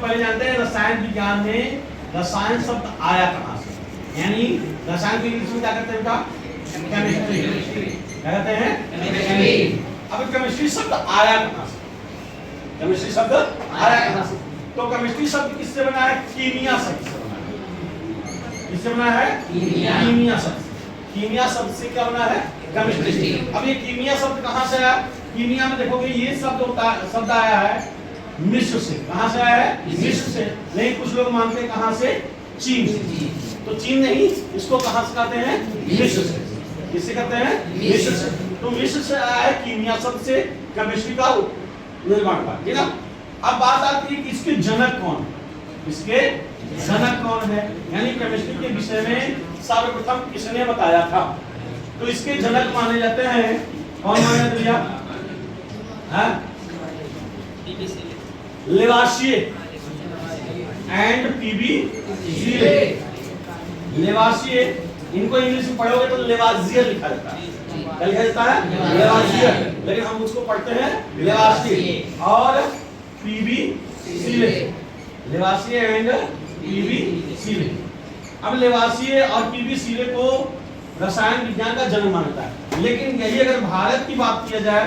पहले जानते हैं रसायन विज्ञान में रसायन शब्द आया कहाँ से, यानी रसायन की इंग्लिश में क्या कहते हैं बेटा? केमिस्ट्री। क्या कहते हैं? केमिस्ट्री। अब केमिस्ट्री शब्द आया कहाँ से? केमिस्ट्री शब्द आया कहाँ से? तो केमिस्ट्री शब्द किससे बना है? कीमिया शब्द से बना है। किससे बना है? कीमिया शब्द। कीमिया शब्द से क्या बना है? केमिस्ट्री। अब ये कीमिया शब्द कहाँ से आया? कीमिया में देखोगे ये शब्द आया है मिस्र से। कहाँ से आया है? मिस्र से। नहीं, कुछ लोग मानते हैं कहाँ से? चीन से। तो चीन नहीं, इसको कहाँ से कहते हैं? मिस्र से। किससे कहते हैं? मिस्र से। तो मिस्र से आया है कीमिया शब्द से केमिस्ट्री का निर्माण हुआ, ठीक है। अब बात आती है कि इसके जनक कौन है? इसके जनक कौन है, यानी केमिस्ट्री के विषय में सर्वप्रथम किसने बताया था? तो इसके जनक माने जाते हैं, कौन माने जाते भैया? लेवाशिये एंड पीबी सीले। लेवाशिये, इनको इंग्लिश में पढ़ोगे तो लेवाजियर लिखा जाता है। क्या लिखा जाता है? लेवाजियर, लेकिन हम उसको पढ़ते हैं लेवाशिये। और पीबी सीले, लेवाशिये एंड पीबी सीले। अब लेवाशिये और पीबी सीले को रसायन विज्ञान का जन्म मानता है। लेकिन यही अगर भारत की बात किया जाए,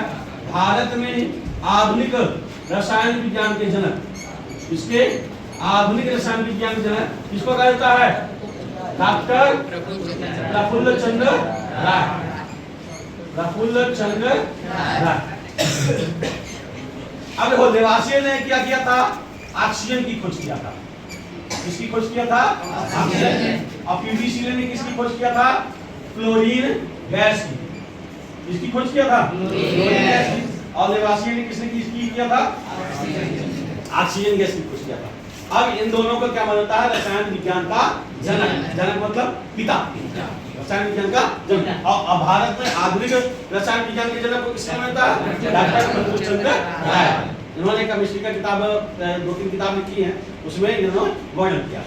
भारत में आधुनिक रसायन विज्ञान के जनक, इसके आधुनिक रसायन विज्ञान के जनक किसको कहा जाता है? डॉक्टर प्रफुल्ल चंद्र राय। प्रफुल्ल चंद्र राय। अब देखो, लेवाशिये ने क्या किया था? ऑक्सीजन की खोज किया था। किसकी खोज किया था? ऑक्सीजन। और पीबी सीले ने किसकी खोज किया था? क्लोरीन गैस की। किसकी खोज किया था? क्लोरीन गैस की। और लेवाशिये ने किसने किसकी किया था? ऑक्सीजन गैस की खोज किया था। अब इन दोनों को क्या मानता है? रसायन विज्ञान का जनक। जनक मतलब पिता, रसायन विज्ञान का जनक। और भारत में आधुनिक रसायन विज्ञान के जनक को किसने मानता है? डॉक्टर प्रफुल्ल चंद्र राय। इन्होंने केमिस्ट्री का किताब 2-3 किताब लिखी है, उसमें इन्होंने वर्णन किया।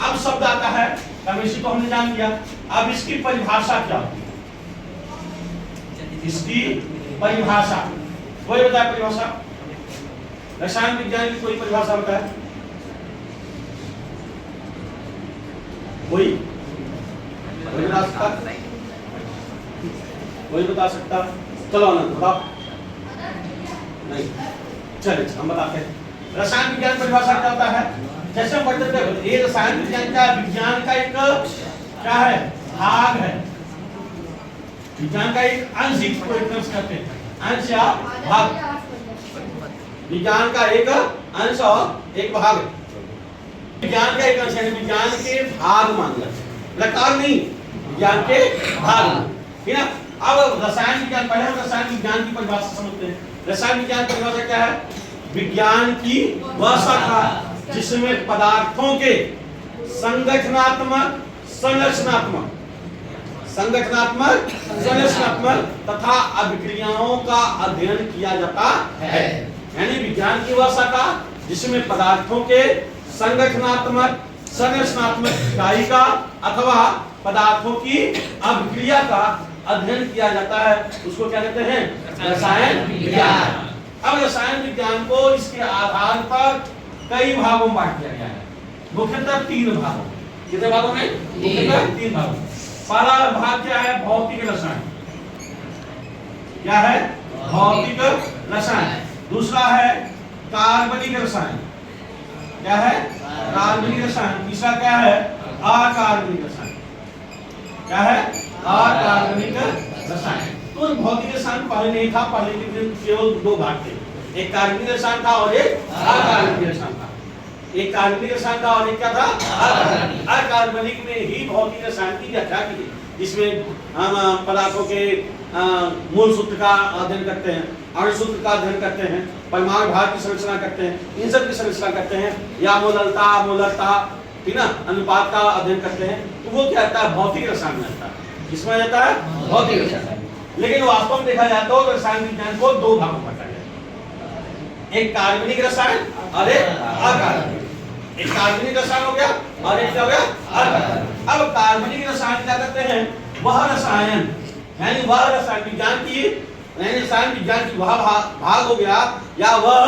अब शब्द आता है, केमिस्ट्री को हमने जान लिया। अब इसकी परिभाषा क्या होती है? इसकी परिभाषा कोई बताए? परिभाषा रसायन विज्ञान की कोई परिभाषा बताए? कोई बता सकता? कोई बता सकता? चलो आनंद बताओ। नहीं, चलिए हम बताते हैं। रसायन विज्ञान परिभाषा क्या होता है? जैसे हम पढ़ते थे, ये रसायन विज्ञान का एक क्या है? भाग है। विज्ञान का एक अंश को एक तरह से कहते हैं, अंश या भाग। विज्ञान का एक अंश और एक भाग। विज्ञान का एक अंश है, विज्ञान के भाग मान लेते हैं, प्रकार नहीं, विज्ञान के भाग, ठीक है। अब रसायन विज्ञान, पहले हम रसायन विज्ञान की परिभाषा समझते हैं। रसायन विज्ञान की परिभाषा क्या है? विज्ञान की वह शाखा जिसमें पदार्थों के संगठनात्मक, संरचनात्मक तथा अभिक्रियाओं का अध्ययन किया जाता है। यानी विज्ञान की वह शाखा जिसमें पदार्थों के संगठनात्मक, संरचनात्मक इकाई का अथवा पदार्थों की अभिक्रिया का अध्ययन किया जाता है, उसको क्या कहते हैं? रसायन विज्ञान। अब रसायन विज्ञान को इसके आधार पर कई भागों में बांट दिया गया है, मुख्यतः 3 भागों। कितने भागों में? मुख्यतः 3 भागों। पहला भाग क्या है? भौतिक रसायन। क्या है? भौतिक रसायन। दूसरा है कार्बनिक रसायन। क्या है? कार्बनिक रसायन। तीसरा क्या है? अकार्बनिक रसायन। क्या है? अकार्बनिक रसायन। तो भौतिक रसायन पहले नहीं था, पहले के दिन केवल 2 भाग थे, एक कार्बनिक रसायन था और एक अकार्बनिक रसायन था। एक कार्बनिक रसायन था और एक क्या था? अकार्बनिक। अकार्बनिक में ही भौतिक रसायन की व्याख्या की, जिसमें हम पदार्थों के मूल सूत्र का अध्ययन करते हैं, अणु सूत्र का अध्ययन करते हैं, परमाणु भार की संरचना करते हैं, इन सब की संरचना करते हैं, या मोलरता, ठीक ना, अनुपात का अध्ययन करते हैं। तो वो क्या होता है? भौतिक रसायन में आता है। किसमें जाता है? भौतिक रसायन। लेकिन वास्तव में देखा जाए तो रसायन विज्ञान को 2 भागों में बांटा गया, एक कार्बनिक रसायन और एक अकार्बनिक। एक कार्बनिक रसायन हो गया और एक क्या हो गया? अकार्बनिक। अब कार्बनिक रसायन क्या करते हैं? वह रसायन, यानी वह रसायन विज्ञान की, यानी रसायन विज्ञान की वह भाग हो गया, या वह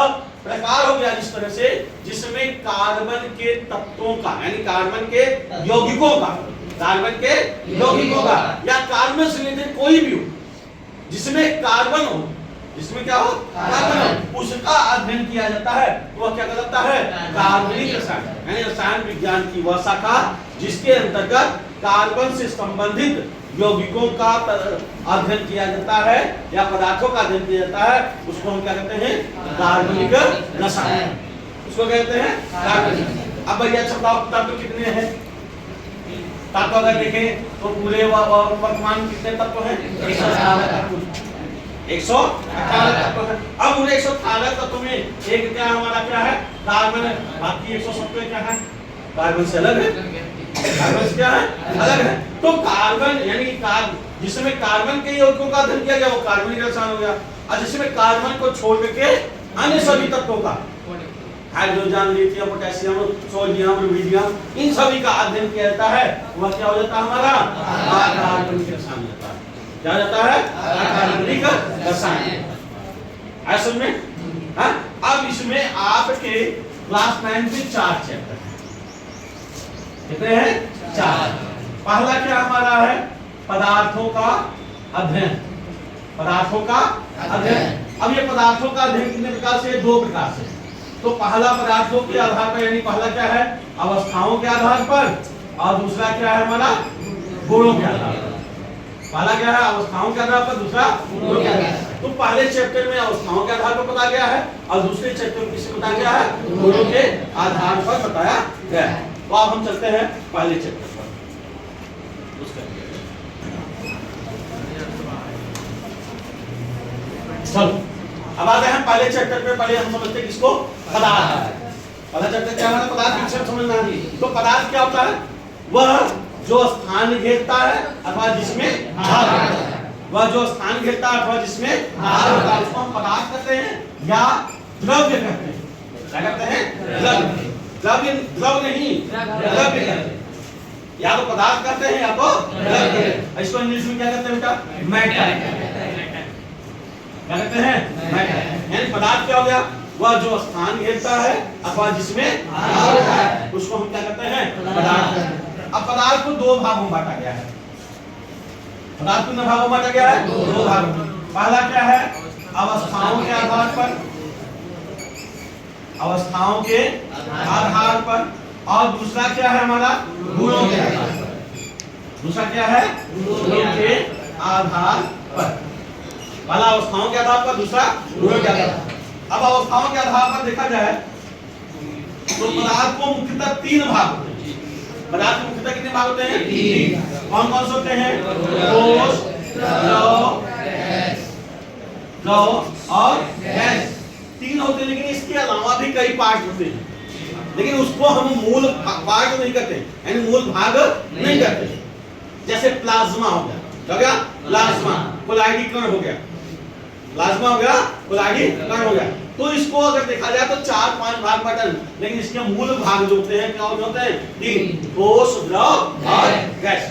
प्रकार हो गया जिस तरह से जिसमें कार्बन के तत्वों का यानी कार्बन के यौगिकों का, कार्बन के यौगिकों का या कार्बन से रिलेटेड कोई भी हो जिसमें कार्बन हो, जिसमें क्या हो कार्बन हो, उसका अध्ययन किया जाता है। वह क्या कहलाता है? कार्बनिक रसायन, यानी रसायन विज्ञान की वह शाखा जिसके अंतर्गत कार्बन से संबंधित यौगिकों का अध्ययन किया जाता है या पदार्थों का अध्ययन किया जाता है, उसको हम क्या कहते हैं? कार्बनिक रसायन। उसको कहते हैं कार्बनिक। अब भैया तत्व कितने हैं? तत्व अगर देखें तो पूरे वर्तमान कितने तत्व हैं? 118 तत्व है। अब उन 118 तत्व में एक क्या हमारा क्या है? कार्बन है। बाकी 170 क्या है? कार्बन से अलग है। कार्बन से क्या है? अलग है। तो कार्बन यानी जिसमें कार्बन के यौगिकों का अध्ययन किया गया वो कार्बनिक रसायन हो गया, और जिसमें कार्बन को छोड़ के अन्य सभी तत्वों का, hydrogen, lithium, potassium, sodium, rubidium, इन सभी का अध्ययन किया जाता है, वह क्या हो जाता है? हमारा कार्बनिक रसायन हो जाता है। क्या जाता है? कार्बनिक रसायन। असल में हाँ? अब इसमें आपके क्लास 9 में 4 चैप्टर हैं। कितने हैं? 4। पहला क्या हमारा है? पदार्थों का अध्ययन। पदार्थों का अध्ययन। अब ये पदार्थों का अध्ययन कितने प्रकार से? 2 प्रकार से। तो पहला पदार्थों के आधार पर, यानी पहला क्या है? अवस्थाओं के आधार पर, और दूसरा क्या है हमारा? गुणों के आधार पर। पहला क्या है? अवस्थाओं के आधार पर, दूसरा गुणों के आधार पर। तो पहले चैप्टर में अवस्थाओं के आधार पर बताया गया है और दूसरे चैप्टर में किससे बताया गया है? गुणों के आधार पर बताया गया है। तो अब हम चलते हैं पहले चैप्टर पर। चलो अब आते हैं पहले चैप्टर पे। पहले हम समझते हैं किसको? पदार्थ। पहला चैप्टर क्या है? पदार्थ की विषय समझना है। तो पदार्थ क्या होता है? वह जो स्थान घेरता है अथवा जिसमें भार होता है, वह जो स्थान घेरता है अथवा जिसमें भार होता है, उसको हम पदार्थ कहते हैं या द्रव्य कहते हैं। क्या कहते हैं? द्रव्य। द्रव्य द्रव नहीं, द्रव्य कहते हैं। या तो पदार्थ कहते हैं या तो द्रव्य। इसको इंग्लिश में क्या कहते हैं बेटा? मैटर। क्या कहते हैं? मैटर। यानी पदार्थ क्या हो गया? वह जो स्थान घेरता है अथवा जिसमें भार होता है, उसको हम क्या कहते हैं? पदार्थ। अब पदार्थ को 2 भागों में बांटा गया है। पदार्थ को कितने भागों में बांटा गया है? 2 भागों में। पहला क्या है? अवस्थाओं के आधार पर, अवस्थाओं के आधार पर, और दूसरा क्या है हमारा? गुणों के आधार पर। दूसरा क्या है? गुणों के आधार पर। पहला अवस्थाओं के आधार पर, दूसरा गुणों के आधार पर। अब अवस्थाओं के आधार पर देखा जाए तो पदार्थ को मुख्यतः 3 भाग होते हैं। पदार्थ में मुख्यतः कितने भाग होते हैं? 3। कौन कौन से होते हैं? ठोस, द्रव और गैस। 3 होते हैं, लेकिन इसके अलावा भी कई पार्ट होते हैं, लेकिन उसको हम मूल पार्ट नहीं करते, यानी मूल भाग नहीं करते। जैसे प्लाज्मा हो गया, क्या हो गया? प्लाज्मा। कोलाइडी कण हो गया, प्लाज्मा हो गया, कोलाइडी कण हो गया। तो इसको अगर देखा जाए तो 4-5 भाग बटन, लेकिन इसके मूल भाग जो होते हैं क्या होते हैं? 3। ठोस, द्रव और गैस।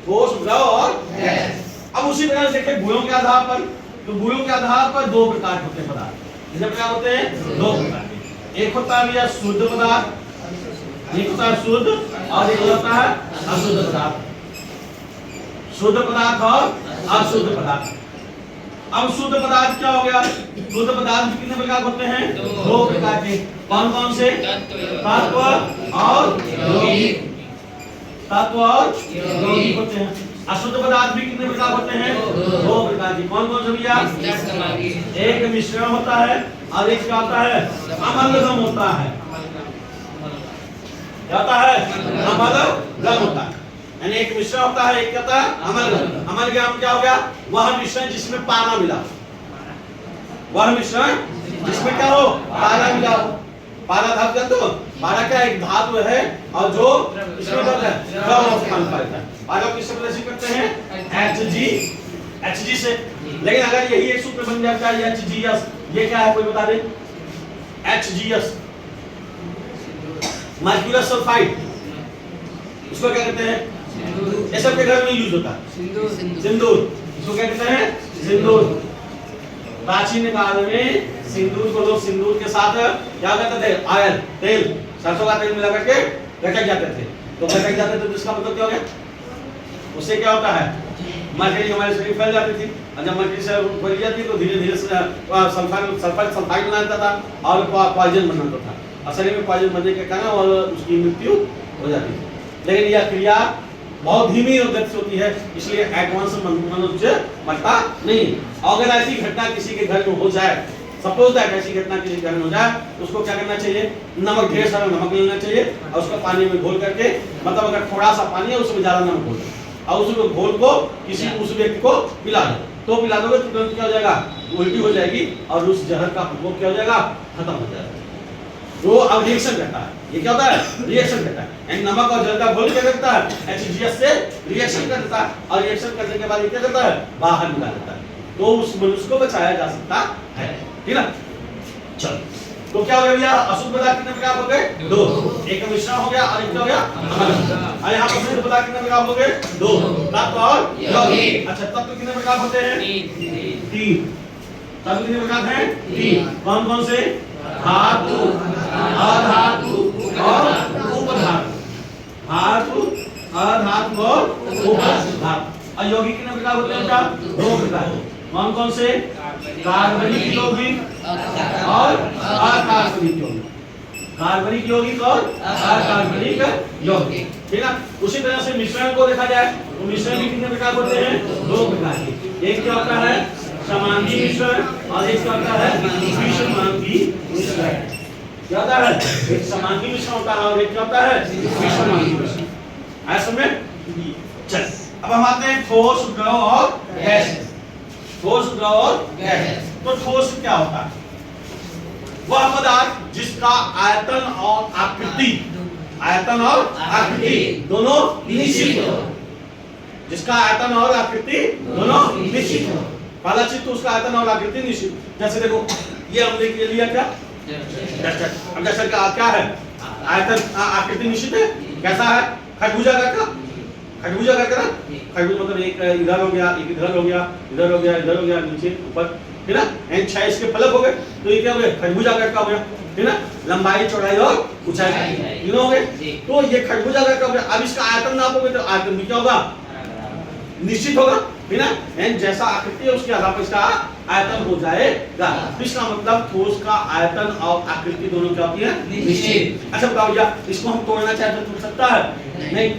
ठोस, द्रव और गैस। अब उसी प्रकार से देखें गुणों के आधार पर, तो गुणों के आधार पर 2 प्रकार होते हैं पदार्थ। कितने प्रकार होते हैं? 2 प्रकार के। एक होता है शुद्ध पदार्थ, एक होता है शुद्ध, और एक होता है अशुद्ध पदार्थ। शुद्ध पदार्थ और अशुद्ध पदार्थ। अब शुद्ध पदार्थ क्या हो गया? शुद्ध पदार्थ कितने प्रकार होते हैं? 2 प्रकार के। कौन कौन से? तत्व और यौगिक। तत्व और यौगिक होते हैं। अशुद्ध पदार्थ भी कितने प्रकार होते हैं? 2 प्रकार के। कौन कौन से भैया? एक मिश्रण होता है और एक क्या होता है? अमलगम होता है। क्या होता है? अमलगम होता है। यानी एक मिश्रण होता है, एक कहता है अमलगम। अमलगम क्या हो गया? वह मिश्रण जिसमें पारा मिला, वह मिश्रण जिसमें क्या हो? पारा मिला हो। पारा धातु जानते हो? पारा क्या एक धातु है और जो इसमें क्या है? द्रव अवस्था में पाता है। पारा किससे प्रदर्शित करते हैं? Hg से। लेकिन अगर यही एक सूत्र बन जाता है HGS, ये क्या है कोई बता दे? HGS मर्क्यूरस सल्फाइड, इसको क्या कहते हैं? ये सबके घर में यूज होता है। सिंदूर। इसको क्या कहते हैं? सिंदूर। प्राचीन काल में सिंदूर को लोग सिंदूर के साथ क्या करते थे, ऑयल तेल सरसों का तेल मिला करके गटक जाते थे। तो गटक जाते थे तो इसका मतलब क्या हो गया, उससे क्या होता है, मर्करी हमारे शरीर फैल जाती थी, और जब मर्करी से फैल जाती तो धीरे धीरे सल्फाइड बना देता था और पॉइजन बनाता था, और शरीर में पॉइजन बनने के कारण और उसकी मृत्यु हो जाती थी। लेकिन यह क्रिया बहुत धीमी और गति से होती है, इसलिए एडवांस मनुष्य मरता नहीं। अगर ऐसी घटना किसी के घर में हो जाए, सपोज दैट ऐसी घटना किसी के घर में हो जाए, तो उसको क्या करना चाहिए, नमक, ढेर सारा नमक लेना चाहिए और उसको पानी में घोल करके, मतलब अगर थोड़ा सा पानी है उसमें ज्यादा नमक घोल और उसको घोल को किसी उस व्यक्ति को पिला दो, तो पिला दोगे तो तुरंत क्या हो जाएगा, उल्टी हो जाएगी और उस जहर का प्रकोप क्या हो जाएगा, खत्म हो जाएगा। वो अब रिएक्शन करता है, ये क्या होता है, रिएक्शन करता है, यानी नमक और जल का घोल क्या करता है, HCl से रिएक्शन करता है और रिएक्शन करने के बाद ये क्या करता है, बाहर निकाल देता है, तो उस मनुष्य को बचाया जा सकता है, ठीक ना। चलो, तो क्या हो गया भैया, अशुद्ध पदार्थ कितने प्रकार हो गए, दो, एक का मिश्रण हो गया और एक क्या हो गया, और यहाँ पर शुद्ध पदार्थ कितने प्रकार हो गए, दो, तत्व और यौगिक। अच्छा, तत्व कितने प्रकार होते हैं, तीन, तत्व कितने प्रकार हैं, तीन, कौन कौन से, धातु, अधातु और उपधातु, धातु, अधातु और उपधातु। और यौगिक कितने प्रकार होते हैं बेटा, दो प्रकार, कौन कौन से, कार्बनिक यौगिक और अकार्बनिक यौगिक, कार्बनिक यौगिक और अकार्बनिक यौगिक, ठीक है। उसी तरह से मिश्रण को देखा जाए तो मिश्रण भी कितने प्रकार होते हैं, दो प्रकार के, एक क्या होता है समांगी मिश्रण और एक क्या होता है विषमांगी मिश्रण। क्या होता है, एक समांगी मिश्रण होता है और एक क्या होता है विषमांगी मिश्रण, ऐसे में। चल अब हम आते हैं ठोस, द्रव और गैस। ठोस, द्रव और गैस। तो ठोस क्या होता है, वह पदार्थ जिसका आयतन और आकृति, आयतन और आकृति दोनों निश्चित हो, जिसका आयतन और आकृति दोनों निश्चित हो। पहला चीज तो उसका आयतन और आकृति निश्चित। जैसे देखो ये हमने के लिया क्या, अब जैसे क्या है, आयतन आकृति निश्चित है, कैसा है, खरबूजा का, खरबूजा का ना, खरबूजा मतलब एक इधर हो गया, एक इधर हो गया, इधर हो गया, इधर हो गया, नीचे ऊपर, है ना, एंड 6 इसके फलक हो गए, तो ये क्या हो गया, खरबूजा का हो गया, है ना, लंबाई, चौड़ाई और ऊंचाई तीनों हो गए, तो ये खरबूजा का हो गया। अब इसका आयतन नापोगे तो आयतन भी क्या होगा, निश्चित होगा, है ना, एंड जैसा आकृति है उसके आधार पर इसका आयतन हो जाएगा। इसका मतलब ठोस का आयतन और आकृति दोनों क्या होती है, निश्चित। अच्छा बताओ भैया, इसको हम तोड़ना चाहे तो टूट सकता है, नहीं,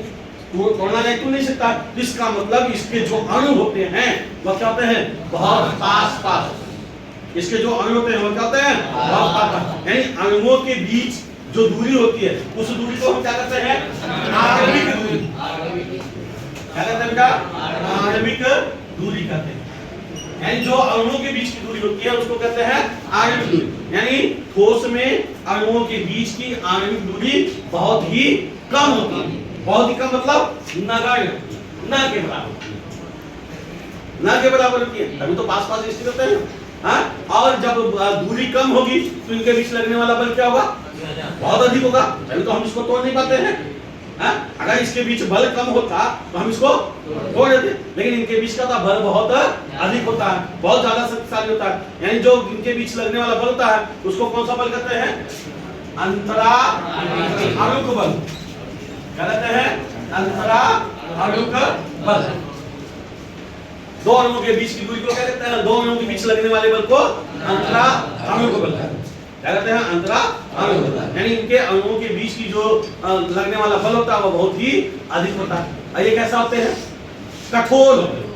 तोड़ना जाए तो नहीं सकता। इसका मतलब इसके जो अणु होते हैं वह क्या होते हैं, बहुत पास पास। इसके जो अणु होते हैं वह क्या होते हैं, बहुत पास पास, यानी अणुओं के बीच जो दूरी होती है उस दूरी को हम क्या कहते हैं, आणविक दूरी। क्या कहते हैं बेटा, आणविक दूरी कहते हैं, यानी जो अणुओं के बीच की दूरी होती है उसको कहते हैं आणविक दूरी। यानी ठोस में अणुओं के बीच की आणविक दूरी बहुत ही कम होती है, बहुत ही कम मतलब नगण्य, न के बराबर होती है, न के बराबर होती है, तभी तो पास पास स्थित होते हैं। हाँ, और जब दूरी कम होगी तो इनके बीच लगने वाला बल क्या होगा, बहुत अधिक होगा, तभी तो हम इसको तोड़ नहीं पाते हैं। हाँ, अगर इसके बीच बल कम होता तो हम इसको तोड़ देते, लेकिन इनके बीच का बल बहुत अधिक होता है, बहुत ज्यादा शक्तिशाली होता है। यानी जो इनके बीच लगने वाला बल होता है उसको कौन सा बल कहते हैं, अंतरा अणुक बल कहते हैं, अंतरा अणुक बल। दो अणुओं के बीच की दूरी को क्या कहते हैं, दो अणुओं के बीच लगने वाले बल को अंतरा अणुक बल क्या कहते हैं, अंतरा अणुक बल। यानी इनके अणुओं के बीच की जो लगने वाला बल होता है वो बहुत ही अधिक होता है। और ये कैसा होते हैं, कठोर होते हैं।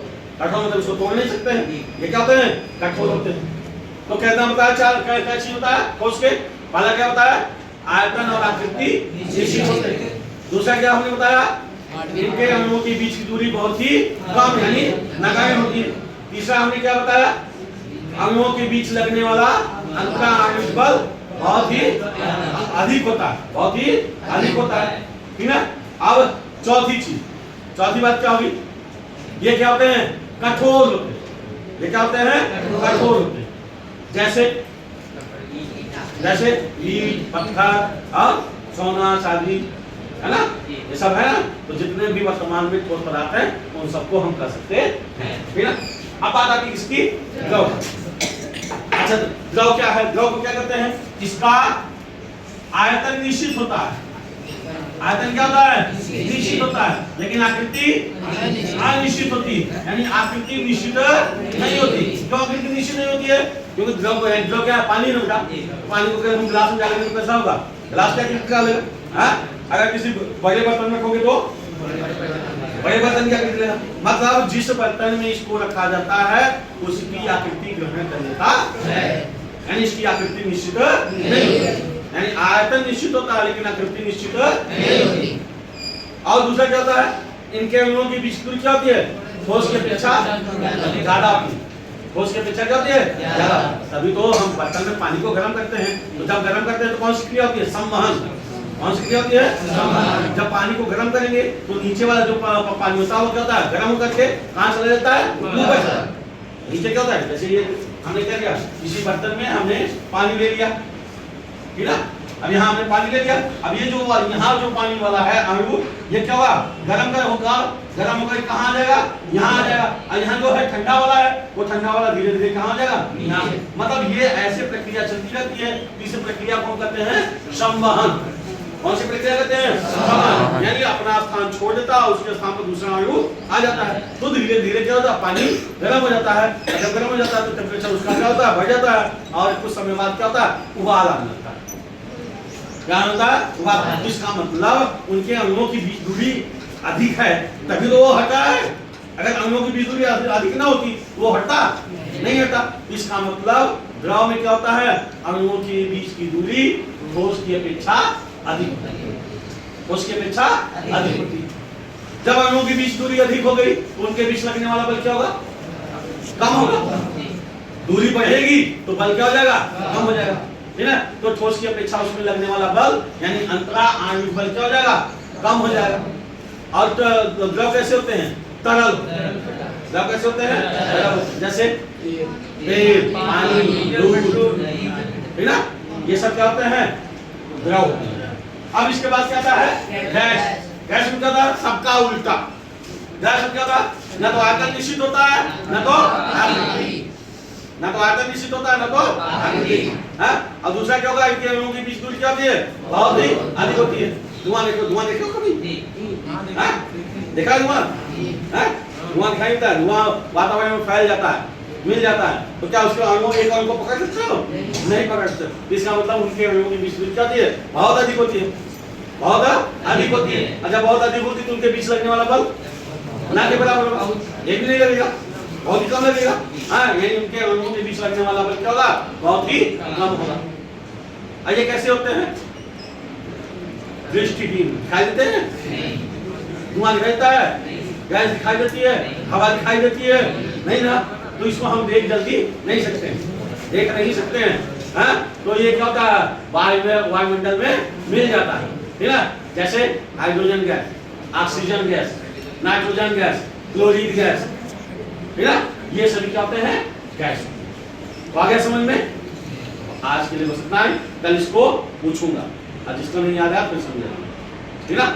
कठोर मतलब इसको तोड़ नहीं सकते हैं, ये क्या होते हैं, कठोर होते हैं। तो कहना बताया चार क्या चीज होता है ठोस के, पहला क्या बताया, आयतन और आकृति निश्चित होते हैं। दूसरा क्या हमने बताया, इनके अणुओं के बीच की दूरी बहुत ही कम यानी नगण्य होती है। तीसरा हमने क्या बताया, अणुओं के बीच लगने वाला अंतरा आणविक बल बहुत ही अधिक होता है, बहुत ही अधिक होता है, ठीक है। अब चौथी चीज, चौथी बात क्या होगी, ये क्या होते हैं, कठोर होते हैं। ये क्या होते हैं, कठोर होते हैं। जैसे जैसे ईंट, पत्थर और सोना चांदी, है ना, ये सब है ना। तो जितने भी वर्तमान में ठोस पदार्थ हैं उन सबको हम कर सकते हैं, ठीक है। अब बात आती है किसकी, द्रव। अच्छा, द्रव क्या है? द्रव को क्या कहते हैं? इसका आयतन निश्चित होता है। आयतन क्या होता है? निश्चित होता है, लेकिन आकृति अनिश्चित होती है। यानी आकृति निश्चित नहीं होती। क्यों आकृति निश्चित नहीं होती है? क्योंकि द्रव क्या है? पानी है बेटा। पानी को अगर हम गिलास में डालेंगे तो कैसा होगा? गिलास क्या आकृति का लेगा? अगर किसी बड़े बर्तन में रखोगे तो बड़े बर्तन की आकृति लेगा। मतलब जिस बर्तन में इसको रखा जाता है उसकी आकृति ग्रहण कर लेता है, यानी इसकी आकृति निश्चित नहीं होती। यानी आयतन निश्चित होता है लेकिन आकृति निश्चित नहीं होती। और दूसरा क्या होता है? इनके अणुओं की बीच दूरी क्या होती है? ठोस की अपेक्षा ज्यादा होती है। ठोस की अपेक्षा क्या होती है? ज्यादा। तभी तो हम बर्तन में पानी को गर्म करते हैं, तो जब गर्म करते हैं तो कौन सी क्रिया होती है? संवहन। कौन सी क्रिया होती है? संवहन। जब पानी को गर्म करेंगे तो नीचे वाला जो पानी होता है वो क्या होता है? गर्म होकर के कहां चला जाता है? ऊपर। नीचे क्या होता है? जैसे ये हमने क्या किया, इसी बर्तन में हमने पानी ले लिया, ठीक है? अब यहाँ हमने पानी ले लिया। अब ये जो यहाँ जो पानी वाला है अणु, ये क्या होगा? गर्म होगा। गर्म होकर कहाँ आ जाएगा? यहाँ आ जाएगा। और यहाँ जो है ठंडा वाला है, वो ठंडा वाला धीरे धीरे कहाँ आ जाएगा? यहाँ। मतलब ये ऐसे प्रक्रिया चलती रहती है। इस प्रक्रिया को कहते हैं संवहन। कौन सी प्रक्रिया कहते हैं? संवहन। यानी अपना स्थान छोड़ देता है, उसके स्थान पर दूसरा अणु आ जाता है, तो धीरे धीरे क्या होता है? पानी गर्म हो जाता है। जब गर्म हो जाता है तो टेम्परेचर उसका क्या होता है? बढ़ जाता है, और कुछ समय बाद क्या होता है? उबाल आने लगता है। क्या होता है? उबाल। इसका मतलब उनके अणुओं की बीच दूरी अधिक है, तभी तो वो हटा है। अगर अणुओं की बीच दूरी अधिक ना होती तो वो हटता नहीं हटा। इसका मतलब द्रव में क्या होता है? अणुओं के बीच की दूरी ठोस की अपेक्षा अधिक होती है। ठोस की अपेक्षा अधिक होती है। जब अणुओं की बीच दूरी अधिक हो गई तो उनके बीच लगने वाला बल क्या होगा? कम होगा। दूरी बढ़ेगी तो बल क्या हो जाएगा? कम हो जाएगा, है ना? तो ठोस की अपेक्षा उसमें लगने वाला बल यानी अंतरा आणविक बल क्या हो जाएगा? कम हो जाएगा। और द्रव कैसे होते हैं? तरल। द्रव कैसे होते हैं? तरल। जैसे तेल, पानी, दूध, है ना? ये सब क्या होते हैं? द्रव। अब इसके बाद क्या आता है? गैस। गैस में क्या होता है? सबका उल्टा। गैस में क्या होता है? न तो आयतन निश्चित होता है, न तो आयतन निश्चित होता है, न तो आकृति। और दूसरा क्या होगा? इनके अणुओं की बीच दूरी क्या होती है? बहुत ही अधिक होती है। धुआं देखो कभी? देखा धुआं? धुआं दिखाई देता है। धुआं वातावरण में फैल जाता है, मिल जाता है, तो क्या उसके अणु एक अणु को पकड़ सकते हो? नहीं पकड़ सकते। इसका मतलब उनके अणुओं की बीच दूरी क्या होती है? बहुत अधिक होती है। बहुत अधिक होती है। अच्छा, बहुत अधिक होती है तो उनके बीच लगने वाला बल ना के बराबर होगा, एक भी नहीं लगेगा, बहुत ही कम लगेगा। यानी उनके अणुओं के बीच लगने वाला बल क्या होगा? बहुत ही कम होगा। ये कैसे होते हैं? दृष्टिहीन दिखाई देते हैं? धुआं दिखाई देता है? गैस दिखाई देती है? हवा दिखाई देती है? नहीं ना, तो इसको हम देख जल्दी नहीं सकते, देख नहीं सकते हैं। तो ये क्या होता है? वायुमंडल में मिल जाता है ना? जैसे hydrogen gas, oxygen gas, nitrogen gas, chlorine gas, है ना? ये सभी क्या होते हैं? गैस। तो आ गया समझ में? आज के लिए बस इतना ही। कल इसको पूछूंगा, और जिसको नहीं याद है फिर समझेगा, ठीक है ना?